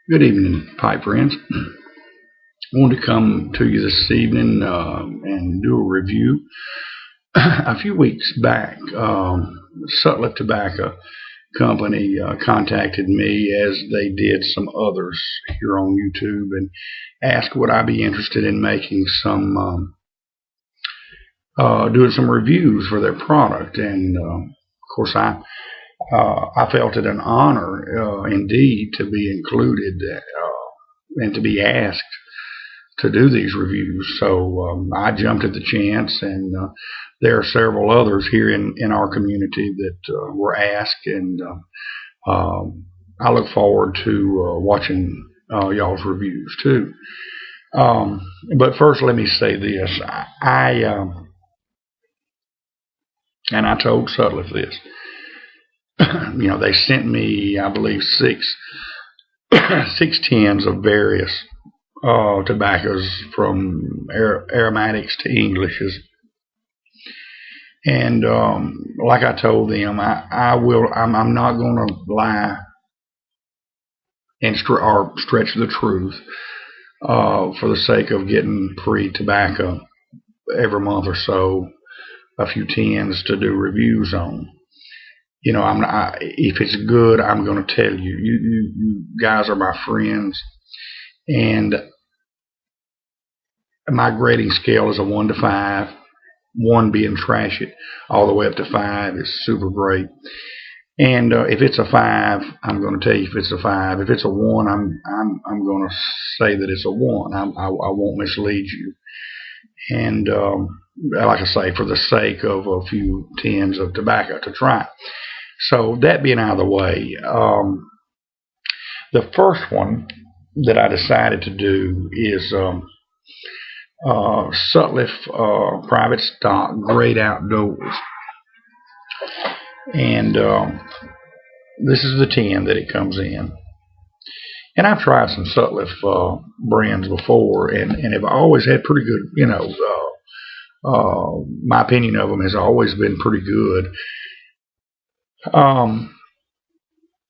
Good evening, pipe friends. I wanted to come to you this evening and do a review. A few weeks back, Sutliff Tobacco Company contacted me, as they did some others here on YouTube, and asked would I be interested in making doing some reviews for their product. And of course, I felt it an honor indeed to be included and to be asked to do these reviews. So I jumped at the chance, and there are several others here in our community that were asked, and I look forward to watching y'all's reviews too. But first, let me say this: and I told Sutliff this. They sent me, I believe, six tins of various tobaccos, from aromatics to Englishes. And like I told them, I'm not going to lie and or stretch the truth for the sake of getting free tobacco every month or so, a few tins to do reviews on. If it's good, I'm going to tell you. You guys are my friends, and my grading scale is a 1 to 5. 1 being trash it, all the way up to 5 is super great. And if it's a 5, I'm going to tell you if it's a 5. If it's a 1, I'm going to say that it's a 1. I won't mislead you. And like I say, for the sake of a few tins of tobacco to try. So that being out of the way, the first one that I decided to do is Sutliff Private Stock Great Outdoors. And this is the tin that it comes in. And I've tried some Sutliff brands before, and have always had pretty good, my opinion of them has always been pretty good.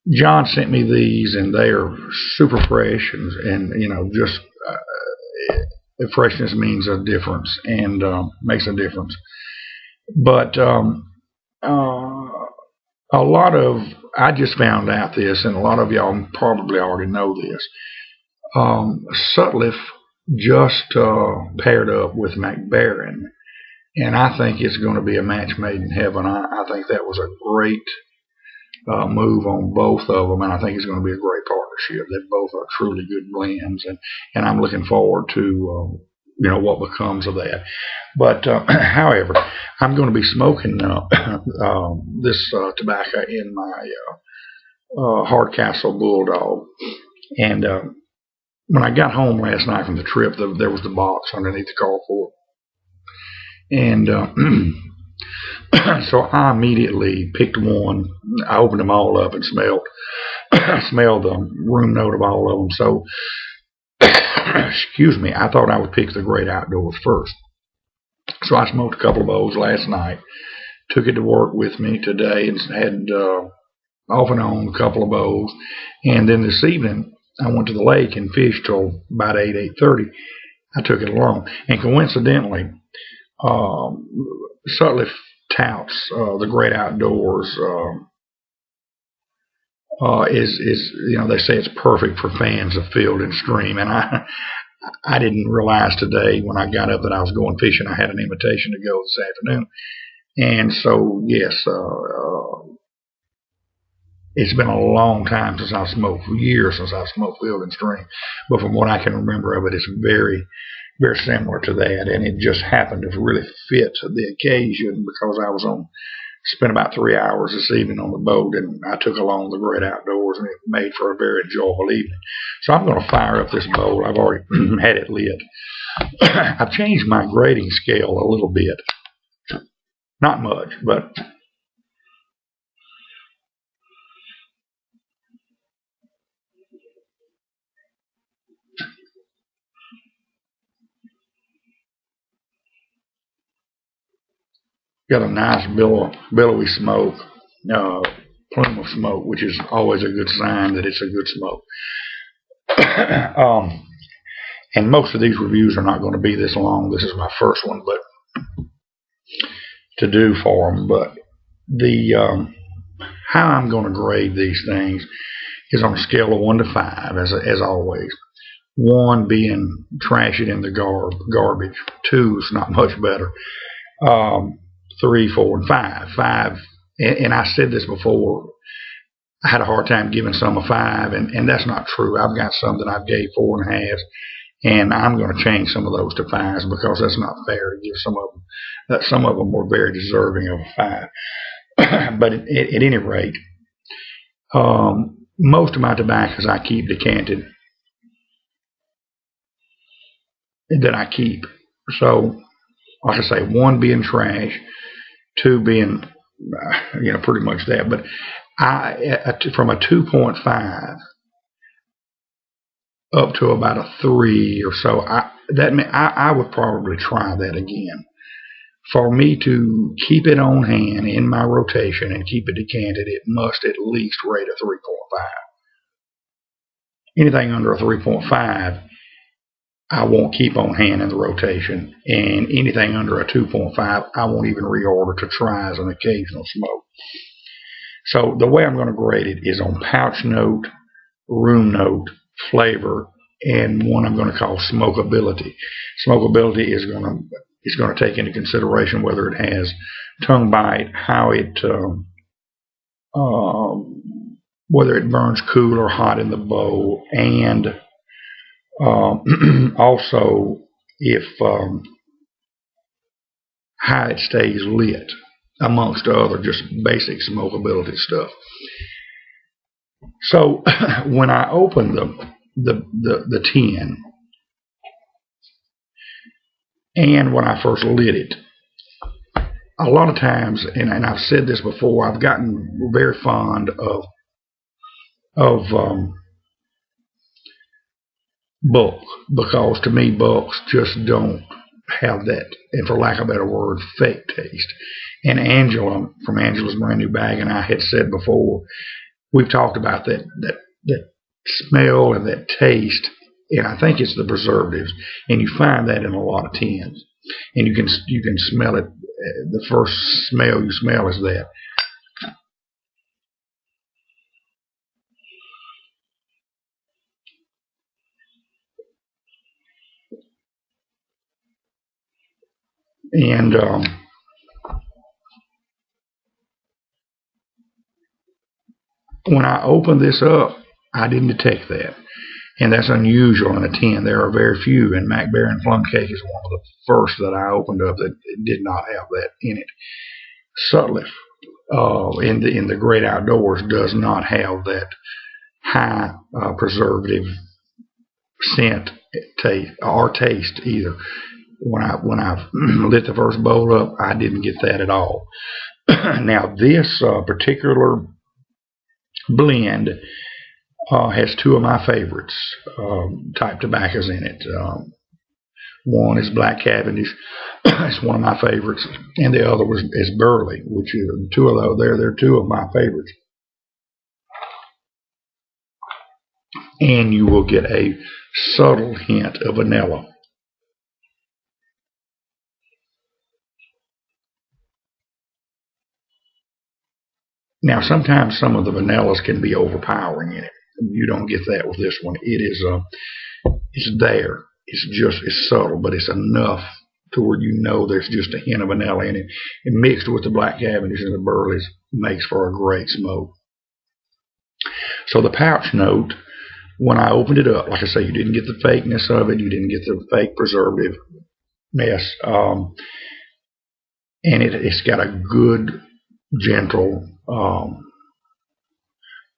John sent me these, and they are super fresh, and just the freshness means a difference, and makes a difference. But a lot of, I just found out this, and a lot of y'all probably already know this. Sutliff just paired up with McBaron, and I think it's going to be a match made in heaven. I think that was a great move on both of them, and I think it's going to be a great partnership. They both are truly good blends, and I'm looking forward to what becomes of that. But however, I'm going to be smoking this tobacco in my Hardcastle Bulldog. And when I got home last night from the trip, there was the box underneath the carport. And so I immediately picked one. I opened them all up and smelled the room note of all of them. So, excuse me, I thought I would pick the Great Outdoors first. So I smoked a couple of those last night, took it to work with me today, and had off and on a couple of those. And then this evening, I went to the lake and fished till about 8:30. I took it along. And coincidentally, Sutliff touts the Great Outdoors is they say it's perfect for fans of field and stream, and I didn't realize today when I got up that I was going fishing. I had an invitation to go this afternoon, and so yes, it's been a long time since I've smoked, years since I've smoked field and stream, but from what I can remember of it, it's very, very similar to that, and it just happened to really fit the occasion because I was spent about 3 hours this evening on the boat, and I took along the Great Outdoors, and it made for a very enjoyable evening. So I'm going to fire up this bowl. I've already had it lit. I've changed my grading scale a little bit. Not much, but got a nice billowy smoke, plume of smoke, which is always a good sign that it's a good smoke. And most of these reviews are not going to be this long. This is my first one, but to do for them. But the how I'm going to grade these things is on a scale of 1 to 5, as always. 1 being trash it in the garbage. 2 is not much better. 3, 4, and 5. 5, and I said this before, I had a hard time giving some a 5, and that's not true. I've got some that I've gave 4.5s, and I'm going to change some of those to 5s because that's not fair to give some of them. Some of them were very deserving of a 5. But at any rate, most of my tobaccos I keep decanted that I keep. So, like I say, 1 being trash, 2 being, pretty much that. But from a 2.5 up to about a 3 or so, I would probably try that again. For me to keep it on hand in my rotation and keep it decanted, it must at least rate a 3.5. Anything under a 3.5, I won't keep on hand in the rotation, and anything under a 2.5, I won't even reorder to try as an occasional smoke. So the way I'm going to grade it is on pouch note, room note, flavor, and one I'm going to call smokability. Smokability is going to take into consideration whether it has tongue bite, how it whether it burns cool or hot in the bowl, and also if how it stays lit, amongst other just basic smokability stuff. So when I open the tin, and when I first lit it, a lot of times, and I've said this before, I've gotten very fond of bulk, because to me bulks just don't have that, and for lack of a better word, fake taste. And Angela from Angela's Brand New Bag and I had said before, we've talked about that smell and that taste, and I think it's the preservatives, and you find that in a lot of tins, and you can smell it. The first smell you smell is that. And when I opened this up, I didn't detect that. And that's unusual in a tin. There are very few, and MacBerry Plum Cake is one of the first that I opened up that did not have that in it. Sutliff in the Great Outdoors does not have that high preservative scent or taste either. When I lit the first bowl up, I didn't get that at all. Now this particular blend has 2 of my favorites type tobaccos in it. One is Black Cavendish. It's one of my favorites, and the other is Burley, which is 2 of those. They're 2 of my favorites. And you will get a subtle hint of vanilla. Now, sometimes some of the vanillas can be overpowering in it. You don't get that with this one. It is, it's there. It's subtle, but it's enough to where you know there's just a hint of vanilla in it. And mixed with the Black Cavendish and the Burleys makes for a great smoke. So the pouch note, when I opened it up, like I say, you didn't get the fakeness of it. You didn't get the fake preservative mess. And it's got a good, gentle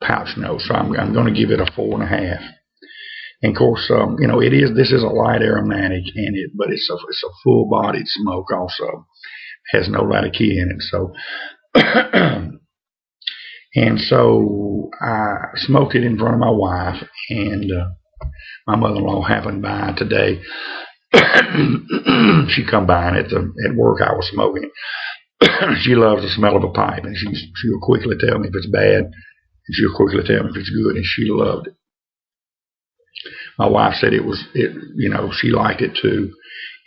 pouch note. So I'm going to give it a 4.5. And of course, this is a light aromatic in it, but it's a full-bodied smoke also. Has no latakia in it. So, and so I smoked it in front of my wife, and my mother-in-law happened by today. She come by, and at work I was smoking. She loves the smell of a pipe, and she'll quickly tell me if it's bad, and she'll quickly tell me if it's good, and she loved it. My wife said she liked it too.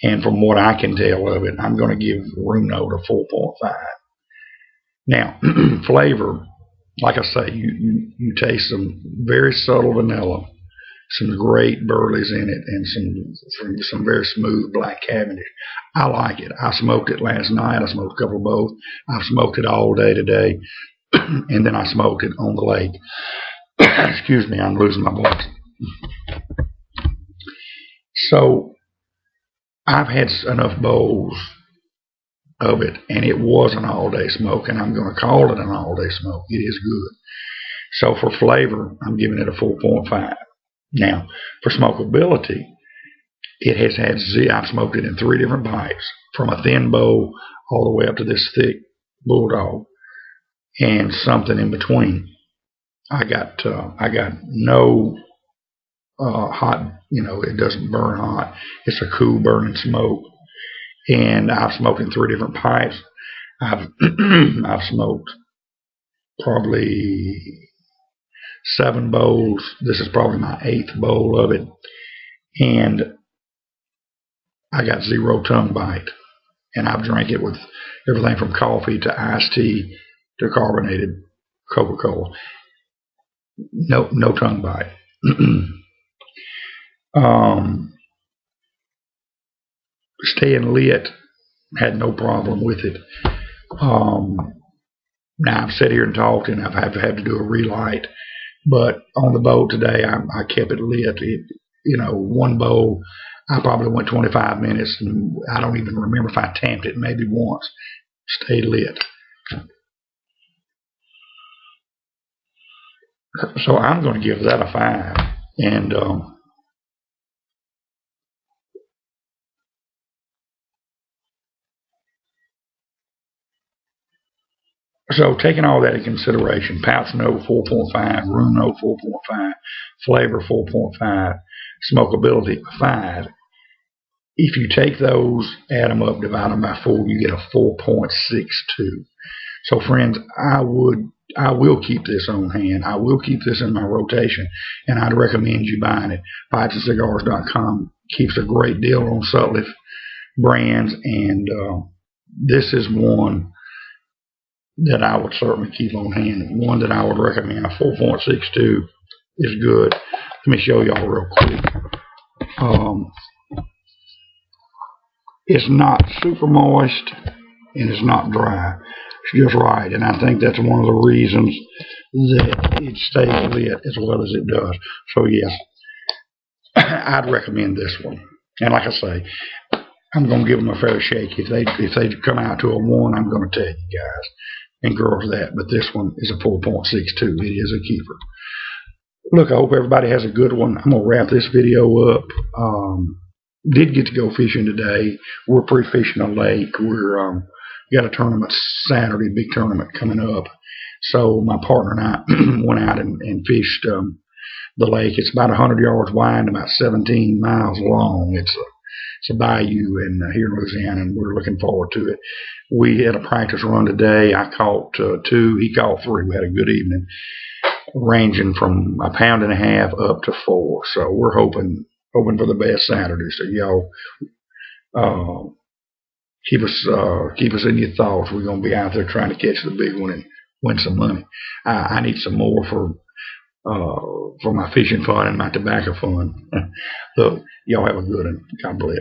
And from what I can tell of it, I'm going to give room note a 4.5. Now, flavor, like I say, you taste some very subtle vanilla, some great burleys in it, and some very smooth black Cavendish. I like it. I smoked it last night. I smoked a couple of both. I've smoked it all day today, and then I smoked it on the lake. Excuse me, I'm losing my voice. So I've had enough bowls of it, and it was an all-day smoke, and I'm going to call it an all-day smoke. It is good. So for flavor, I'm giving it a 4.5. Now, for smokability, it has had I've smoked it in 3 different pipes, from a thin bowl all the way up to this thick bulldog, and something in between. I got no hot, it doesn't burn hot. It's a cool burning smoke, and I've smoked in 3 different pipes. I've smoked probably 7 bowls. This is probably my 8th bowl of it, and I got 0 tongue bite. And I've drank it with everything from coffee to iced tea to carbonated Coca-Cola. No tongue bite. Staying lit, had no problem with it. Now I've sat here and talked, and I've had to do a relight. But on the bowl today, I kept it lit. One bowl, I probably went 25 minutes, and I don't even remember if I tamped it maybe once. Stayed lit. So I'm going to give that a 5. And so taking all that into consideration, pouch note 4.5, room note 4.5, flavor 4.5, smokability 5. If you take those, add them up, divide them by 4, you get a 4.62. So friends, I will keep this on hand. I will keep this in my rotation, and I'd recommend you buying it. PipesandCigars.com keeps a great deal on Sutliff brands, and this is one that I would certainly keep on hand. One that I would recommend. A 4.62 is good. Let me show y'all real quick. It's not super moist, and it's not dry. It's just right, and I think that's one of the reasons that it stays lit as well as it does. So yes, I'd recommend this one. And like I say, I'm going to give them a fair shake. If they come out to a 1, I'm going to tell you guys and girls that. But this one is a 4.62. It is a keeper. Look, I hope everybody has a good one. I'm going to wrap this video up. Did get to go fishing today. We're pre-fishing a lake. We're got a tournament Saturday, big tournament coming up. So my partner and I went out and fished the lake. It's about 100 yards wide and about 17 miles long. It's a bayou here in Louisiana, and we're looking forward to it. We had a practice run today. I caught 2. He caught 3. We had a good evening, ranging from 1.5 pounds up to 4. So we're hoping for the best Saturday. So y'all keep us in your thoughts. We're going to be out there trying to catch the big one and win some money. I need some more for my fishing fun and my tobacco fun. Look, y'all have a good one. God bless.